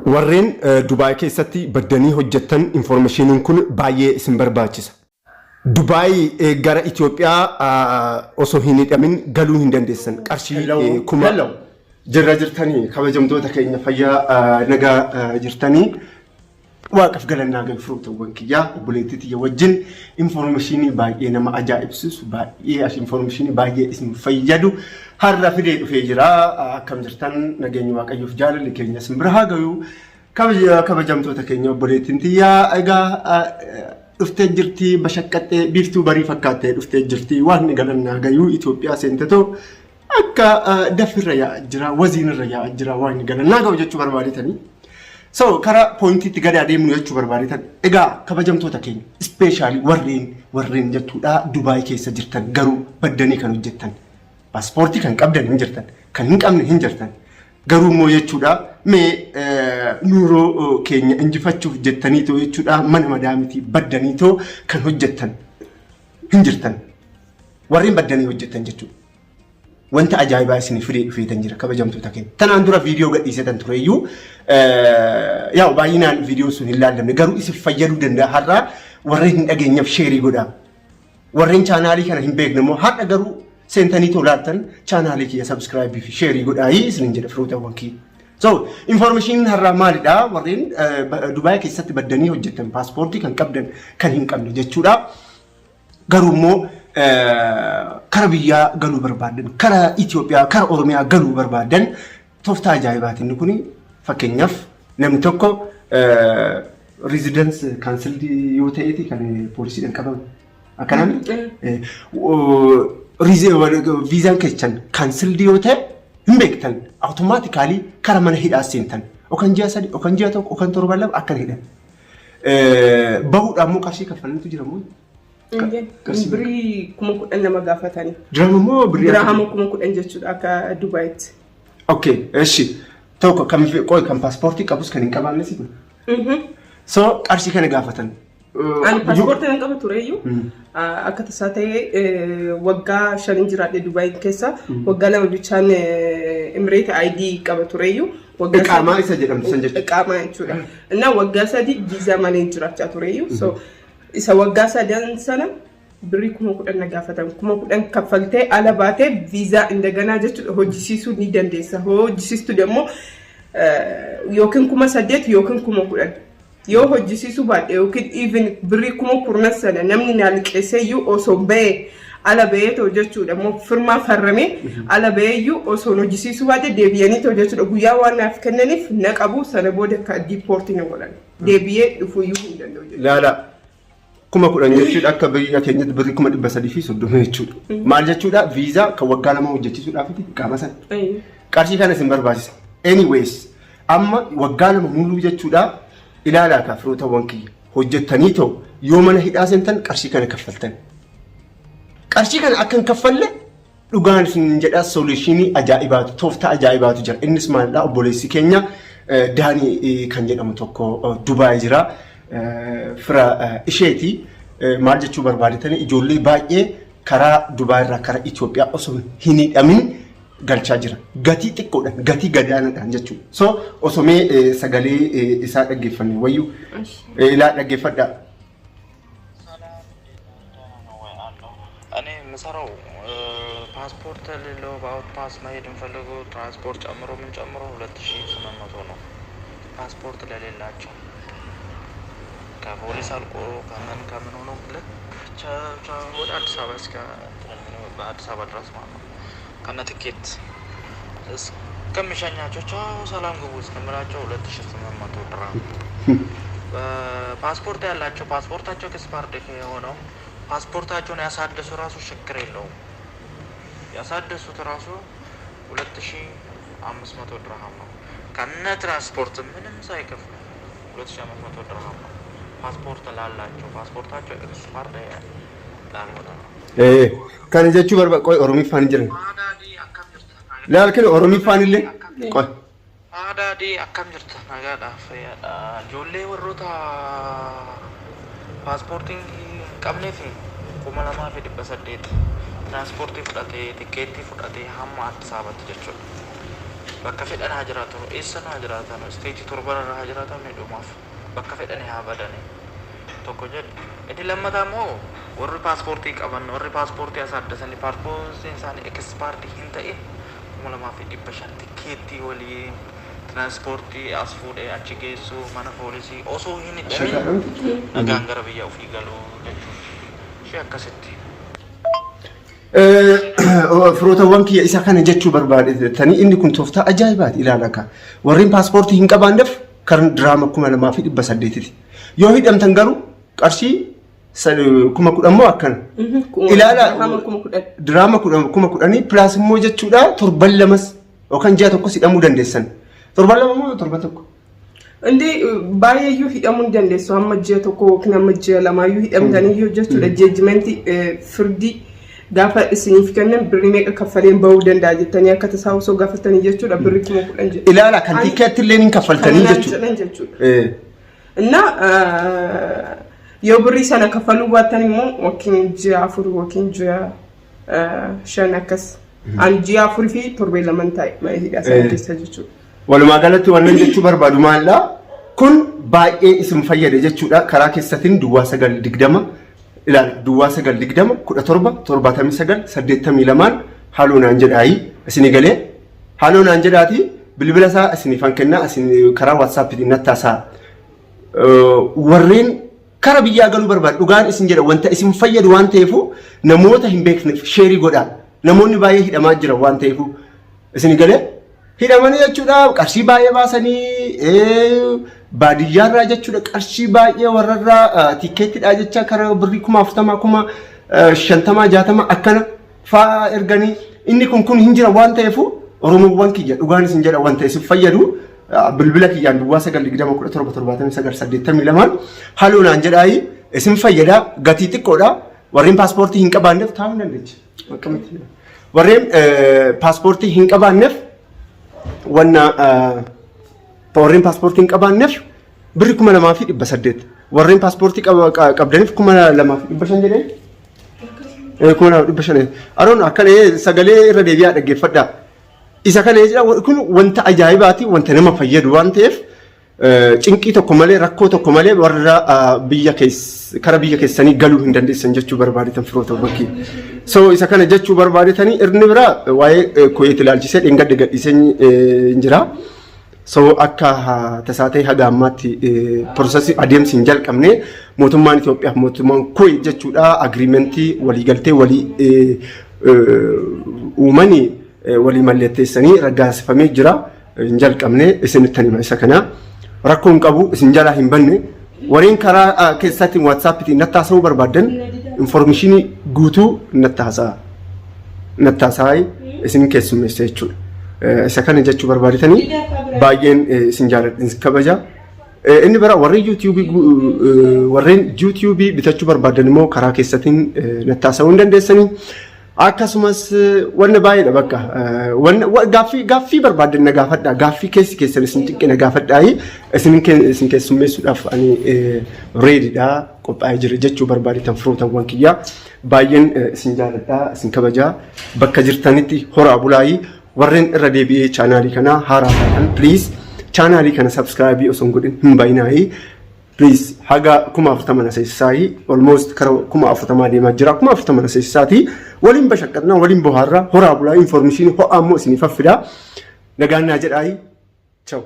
warreen Dubaay keessatti baddanii hojjetan information kun baay'ee isin barbaachisa. Dubaay gara Itoophiyaa osoo hin hidhamin galuu hin dandeessan. Qarshii kuma jirra jirtanii kabajamtoota keenya fayyaa nagaa jirtanii waaqaf galannaa galfruutawwan kiyyaa obboleettii wajjin information baay'ee nama ajaa'ibsiisu baay'ee information baay'ee isin fayyadu har'a fidee dhufee jira akkam jirtan nageenya waaqayyoof jaalalli keenya isin bira haa gayu kabajamtoota keenya obboleettiin tiyyaa egaa dhuftee jirti bashaqqattee biiftuu barii fakkaattee dhuftee jirti waaqni galannaa gayu Itoophiyaa seentetoo akka dafirra yaa jira waziinirra yaa jira waaqni galannaa gayu jechuu barbaadetanii so kara pointiitti gadi adeemnu jechuu barbaadetan egaa kabajamtoota keenya especially warreen jechuudha Dubaay keessa jirtan garuu baddanii kan hojjettan paaspoortii kan qabdan hin jirtan kan hin qabne hin jirtan garuu immoo jechuudha mee nuuroo keenya injifachuuf jettaniitoo jechuudha mana madaamiti baddaniitoo kan hojjettan hin jirtan warreen baddanii hojjettan jechuudha wanta ajaa'ibaa isin fidee dhufeetan jira kabajamtoota keenya tanaan dura viidiyoo gadhiisetan tureeyyuu yaa baay'inaan viidiyoo sun hin laallamne garuu isin fayyaduu danda'a har'a warreen hin dhageenyeef sheerii godhaa warreen chaanaalii kana hin beekne immoo har'a garuu sentanii tolaatan chaanaalii kiyya subscribe fi sheerii godhaa isin jedha firootawwan kiyya so information har'a maalidha warreen Dubaay keessatti baddanii hojjetan paaspoortii kan qabdan kan hin qabne jechuudha garuu immoo kara biyyaa galuu barbaadan kara Itoophiyaa kara Oromiyaa galuu barbaadan tooftaa ajaa'ibaatiin kuni fakkeenyaaf namni tokko residence cancelled yoo ta'eeti kan poolisiidhaan qabamu akkanaan viizaan keessan cancelled yoo ta'e hin beektan automatically kara mana hidhaa seentan okan ji'a 3 okan ji'a 1 okan 7 lama akkan hidhan bahuudhaan immoo qarshii kaffalanitu jira moo Biri kuma kudhan nama gaafatanii. Dirham immoo Dirham kuma kudhan jechuudha akka Dubaayitti. Okay, eshi tokko kan paaspoortii qabus kan hin qabaanne si kun. So qarshii kana gaafatan. Ani paaspoortii hin qabu tureeyyuu akka tasaa ta'ee waggaa 5 jiraadhe Dubaay keessa waggaa 2 bichaan Emirate ID qaba tureeyyuu. Iqaamaa isa jedhamtu san jechuudha. Iqaamaa jechuudha. Innaa waggaa 3 viizaa malee jiraachaa tureeyyuu. So isa waggaa 3 sana birrii kuma kudhan na gaafatan kuma kudhan kaffaltee ala baatee viizaa indaganaa jechuudha hojjisiisuu ni dandeessa hojjisiistu demmoo yookiin kuma 8 yookiin kuma kudhan yoo hojjisiisuu baadhe yookiin even birrii kuma kurnan sana namni naalqeesseeyyuu osoo ba'ee ala ba'ee ta'u jechuudha immoo firmaa farramee ala ba'eeyyuu osoo hojjisiisuu baadhe deebi'anii ta'u jechuudha guyyaa waan naaf kennaniif na qabu sana booda akka diipoortii na godhan deebi'ee dhufuuyyuu hin danda'u jechuudha. Kuma kudhan jechuudha akka biyya keenyatti birrii 330 jechuudha. Maal jechuudha viizaa kan waggaa 2 hojjechiisuudhaafiti qaama sana. Qarshii kana isin barbaachisa. Anyways amma waggaa 2 muluu jechuudha ilaalaa ka firootawwan kiyya hojjettanii ta'u yoo mana hidhaa seentan qarshii kana kaffaltan. Qarshii kana akkan kaffalle dhugaan isin jedha solutionii ajaa'ibaatu tooftaa ajaa'ibaatu jira. Innis maalidha obboleessi keenya Daanii kan jedhamu tokko Dubaay jira. Fira isheeti maal jechuu barbaadetanii ijoollee baay'ee karaa Dubaay irraa karaa Itoophiyaa osoo hin hidhamin galchaa jira. Gatii xiqqoodhaan gatii gadaanaadhaan jechuudha. So osomee sagalee isaa dhaggeeffanne wayyuu ilaa dhaggeeffadhaa. እኔ የምሰራው ፓስፖርት ሌለው በአውት ፓስ መሄድ የምፈልገው ትራንስፖርት ጨምሮ ምን ጨምሮ 2800 ነው። ፓስፖርት ለሌላቸው ከፖሊስ አልቆ ከምን ሆኖ ወደ አዲስ አበባ እስከ በአዲስ አበባ ድረስ ማለት ነው ከነ ትኬት እስከሚሸኛቸው ቻው ሰላም ግቡ እስከምላቸው 2800 ድርሃም። ፓስፖርት ያላቸው ፓስፖርታቸው ኤክስፓየርድ የሆነው ፓስፖርታቸውን ያሳደሱ ራሱ ችግር የለውም ያሳደሱት ራሱ 2500 ድርሃም ነው ከነ ትራንስፖርት ምንም ሳይከፍሉ 2500 ድርሃም ነው። ፓስፖርት ላላቸው ፓስፖርታቸው ኤክስፓየርድ ላልሆነ ነው። kan jechuu barba qoy oromiffaan jiran laalkin oromiffaan illee qoy aadaadi akkam jirta nagaadhaaf ijoollee warroota paaspoortiin qabneef 2800 ትራንስፖርtii fudhatee tikeettii fudhatee hamma Addis Ababaatti jechuudha bakka fedhan haa jiraatan eessan haa jiraatan isteetii torban irra haa jiraatan dhumaaf bakka fedhan haa badani tokko jedhe inni lammataa immoo warri paaspoortii qaban warri paaspoortii as addasanii paaspoortiin isaanii ekspaartii hin ta'in 2500 tikeettii walii transportii as fuudhee achi geessu mana poolisii osoo hin hidhamin nagaan gara biyya ofii galuu jechuudha ishee akkasitti. Firootawwan kiyya isa kana jechuu barbaadetanii inni kun tooftaa ajaa'ibaati ilaala akka warreen paaspoortii hin qabaanneef kan diraama 2800 yoo hidhamtan garuu qarshii 10,000 moo akkana ilaala diraama 10,000 pilaas immoo jechuudha torban lamas yookaan ji'a tokkos hidhamuu dandeessan torban lama moo torban tokko Indi baay'eeyyuu hidhamuu dandeessu amma ji'a tokko yookiin amma ji'a lamaayyuu hidhamtaniyyuu jechuudha jeejimentii firdii gaafa isiniif kennan birrii meeqa kaffaleen bahuu danda'a jettanii akka tasaa osoo gaafatanii jechuudha birrii 10,000 jedhu. Ilaala kan tikeetti illee hin kaffaltanii jechuudha. Inna yoo birrii sana kaffaluu baattan immoo yookiin ji'a 4 yookiin ji'a 5 akkas an ji'a 4 fi torbee laman taa'e hidhaa sana keessa jechuudha. Walumaa galatti wannan jechuu barbaadu maallaa kun baay'ee isin fayyada jechuudha karaa keessatiin duwwaa 920 ilaala duwwaa 920 17 79 haaloo naan jedhaayi isin galee haaloo naan jedhaati bilbila isaa isinifan kennaa isin karaa WhatsApp nattaasaa warreen kara biyyaa galuu barbaadu dhugaan isin jedha wanta isin fayyadu waan ta'eefu namoota hin beekneef sheerii godhaa namoonni baay'ee hidhamaa jira waan ta'eefu isin galee hidhamanii jechuudha qarshii baay'ee baasanii baadiyyaarraa jechuudha qarshii baay'ee warrarraa tikeettidhaa jecha karaa birrii 40,000 50 60 akkana fa'aa erganii inni kun hin jira waan ta'eefu oromoowwan kiyya dhugaan isin jedha wanta isin fayyadu bilbila kiyyaan duwwaa 920 haaloo naan jedhaayi isin fayyada gatii xiqqoodha warreen paaspoortii hin qabaanneef taa'uu dandeechi warreen paaspoortii hin qabaanneef warreen paaspoortii hin qabaanneef birrii 2,800 warreen paaspoortii qabdaniif 2,500 jedhee 2,500 aroon akkana sagalee irra deebi'aa dhaggeeffadhaa isa kana jedha kun wanta ajaa'ibaati wanta nama fayyadu waan ta'eef cinqii tokko malee rakkoo tokko malee warra kara biyya keessanii galuu hin dandeessan jechuu barbaadetan firoota bakkii so isa kana jechuu barbaadetanii irni biraa waa'ee Kuweet ilaalchisee dhengadde gadhiisee hin jira so akka tasaatee haga ammaatti piroosesii adeemsi hin jalqabne mootummaan Itoophiyaa mootummaan Kuweet jechuudha agriimentii waliigaltee walii uumanii walii mallatteessanii raggaasifamee jira hin jalqabne isinittan hima isa kana rakkoon qabu isin jalaa hin banne warreen karaa keessatti WhatsAppitiin nattaasa'uu barbaadan informationii guutuu nattaasaa isin keessummeessa jechuudha isa kana jechuu barbaadetanii baay'een isin jaaladhin kabaja inni bira warreen YouTube bitachuu barbaadan immoo karaa keessatiin nattaasa'uu hin dandeessanii akkasumas wanna baay'eedha bakka gaaffii barbaadan gaafadha gaaffii keessan isin xiqqina gaafadhaayi isin keessummeessuudhaaf ani reediidha qophaa'ee jira jechuu barbaadetan firootawwan kiyyaa baay'een isin jaaladha isin kabajaa bakka jirtanitti horaa bulaayi warreen irra deebi'ee chaanaalii kanaa haaraa ta'an please chaanaalii kana subscribe osoo hin godhin hin baay'inaayi please haga 40,000 naseessaayi almost kara 40,000 deemaa jira 40,000 naseessaati waliin bashaqqatnaa waliin bohaarraa horaa bulaa information ho'aa immoo isiniif affida nagaannaa jedhaayi ciao